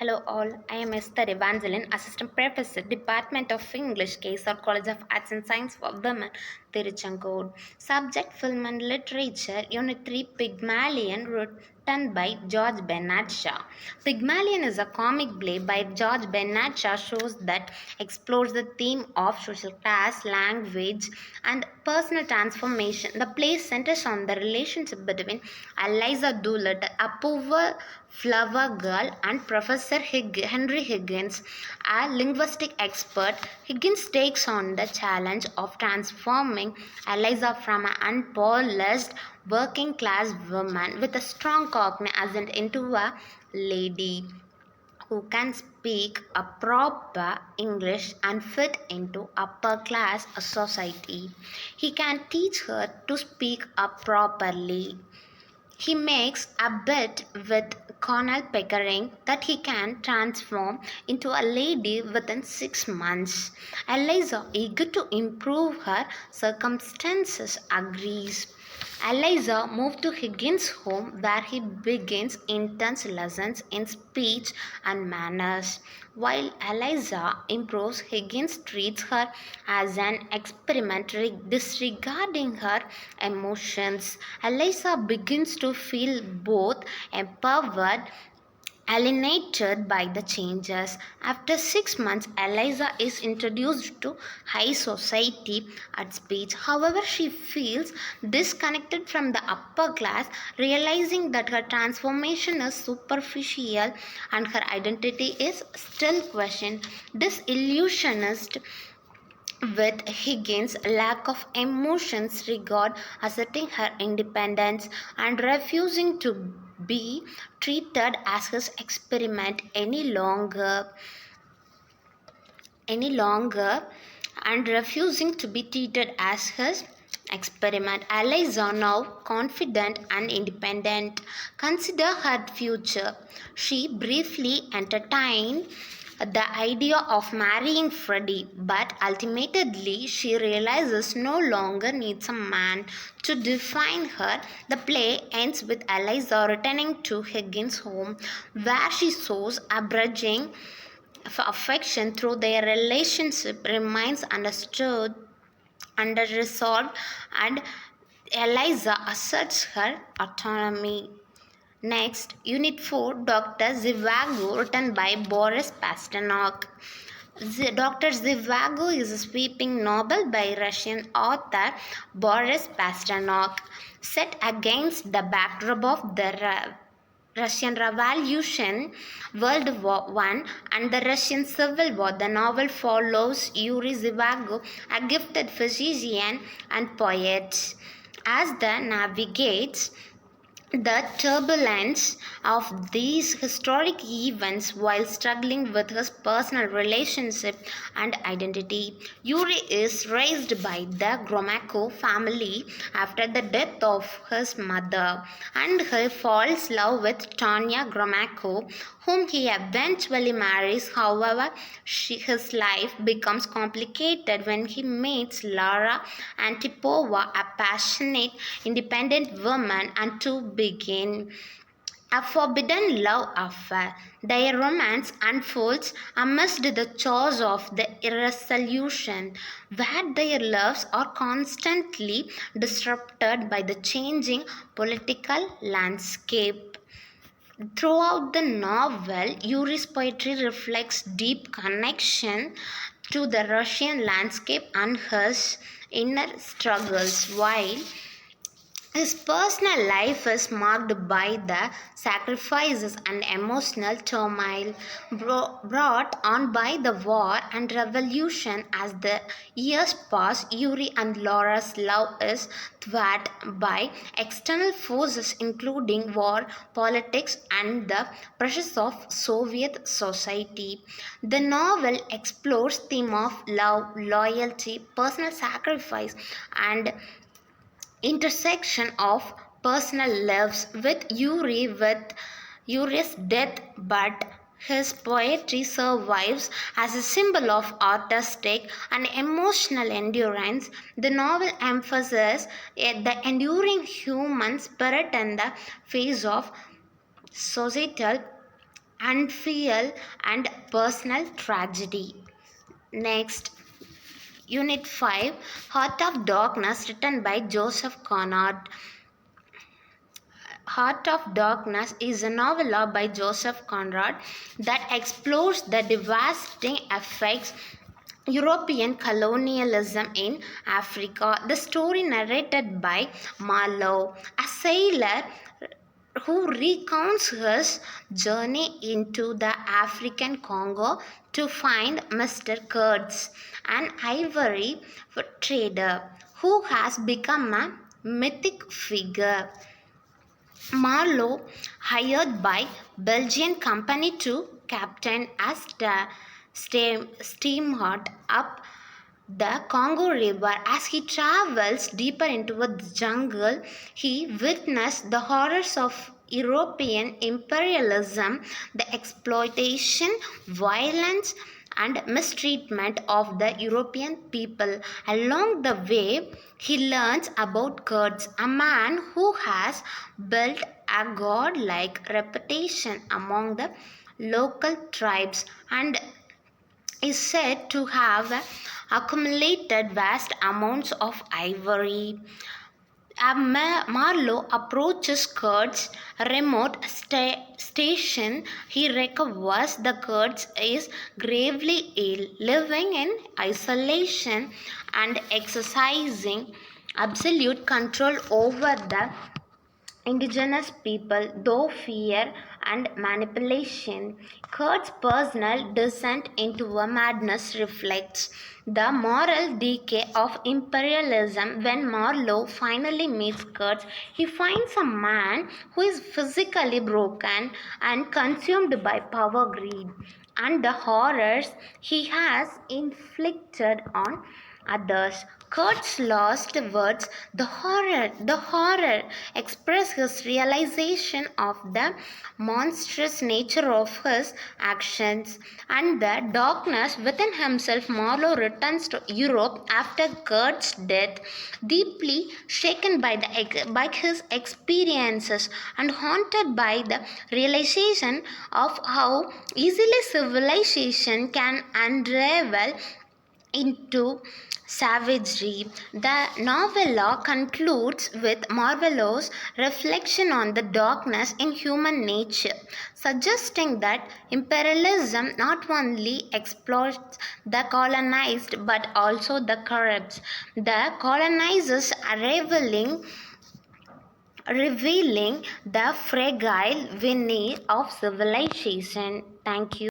Hello all, I am ESTHER EVANGELIN, Assistant Professor, Department of English, KSRCASW College of Arts and Science for Women, Tiruchenkood. Subject Film and Literature, Unit 3 Pygmalion, written by George Bernard Shaw. Pygmalion is a comic play by George Bernard Shaw shows that explores the theme of social class, language, and personal transformation. The play centers on the relationship between Eliza Doolittle, a poor flower girl, and Professor Henry Higgins, a linguistic expert. Higgins takes on the challenge of transforming Eliza from an unpolished working class woman with a strong cognizance into a lady who can speak a proper English and fit into upper class society. He can teach her to speak up properly. He makes a bet with Colonel Pickering that he can transform into a lady within 6 months. Eliza, eager to improve her circumstances, agrees. Eliza moves to Higgins' home where he begins intense lessons in speech and manners. While Eliza improves, Higgins treats her as an experiment, disregarding her emotions. Eliza begins to feel both empowered alienated by the changes. After 6 months, Eliza is introduced to high society at speech. However, she feels disconnected from the upper class, realizing that her transformation is superficial and her identity is still questioned. Disillusionist with Higgins' lack of emotions regard asserting her independence and refusing to be treated as his experiment any longer and refusing to be treated as his experiment. Eliza, now confident and independent, consider her future. She briefly entertained the idea of marrying Freddie, but ultimately she realizes no longer needs a man to define her. The play ends with Eliza returning to Higgins' home, where she shows a bridging affection through their relationship remains understood, under-resolved, and Eliza asserts her autonomy. Next, Unit 4, Dr. Zhivago, written by Boris Pasternak. Dr. Zhivago is a sweeping novel by Russian author Boris Pasternak, set against the backdrop of the Russian Revolution, World War I, and the Russian Civil War. The novel follows Yuri Zhivago, a gifted physician and poet, as the navigates the turbulence of these historic events while struggling with his personal relationship and identity. Yuri is raised by the Gromyko family after the death of his mother, and he falls in love with Tanya Gromyko, whom he eventually marries. However, his life becomes complicated when he meets Lara Antipova, a passionate, independent woman, and two begin a forbidden love affair. Their romance unfolds amidst the chores of the irresolution, where their lives are constantly disrupted by the changing political landscape. Throughout the novel, Yuri's poetry reflects deep connection to the Russian landscape and his inner struggles, while his personal life is marked by the sacrifices and emotional turmoil brought on by the war and revolution. As the years pass, Yuri and Laura's love is thwarted by external forces including war, politics, and the pressures of Soviet society. The novel explores theme of love, loyalty, personal sacrifice, and intersection of personal lives with Yuri's death, but his poetry survives as a symbol of artistic and emotional endurance. The novel emphasizes the enduring human spirit in the face of societal unfeel, and personal tragedy. Next, Unit 5, Heart of Darkness, written by Joseph Conrad. Heart of Darkness is a novel by Joseph Conrad that explores the devastating effects European colonialism in Africa. The story narrated by Marlowe, a sailor who recounts his journey into the African Congo to find Mr. Kurtz, an ivory trader who has become a mythic figure. Marlowe, hired by Belgian company to captain a steamboat up the Congo River. As he travels deeper into the jungle, he witnessed the horrors of European imperialism, the exploitation, violence, and mistreatment of the European people. Along the way, he learns about Kurtz, a man who has built a godlike reputation among the local tribes and is said to have accumulated vast amounts of ivory. Marlowe approaches Kurt's remote station. He recovers the Kurtz is gravely ill, living in isolation and exercising absolute control over the indigenous people, though fear and manipulation. Kurt's personal descent into a madness reflects the moral decay of imperialism. When Marlowe finally meets Kurtz, he finds a man who is physically broken and consumed by power, greed, and the horrors he has inflicted on others. Kurt's last words, the horror, express his realization of the monstrous nature of his actions and the darkness within himself. Marlowe returns to Europe after Kurt's death, deeply shaken by his experiences and haunted by the realization of how easily civilization can unravel into savagery. The novella concludes with Marlowe's reflection on the darkness in human nature, suggesting that imperialism not only exploits the colonized but also the corrupts the colonizers, revealing the fragile veneer of civilization. Thank you.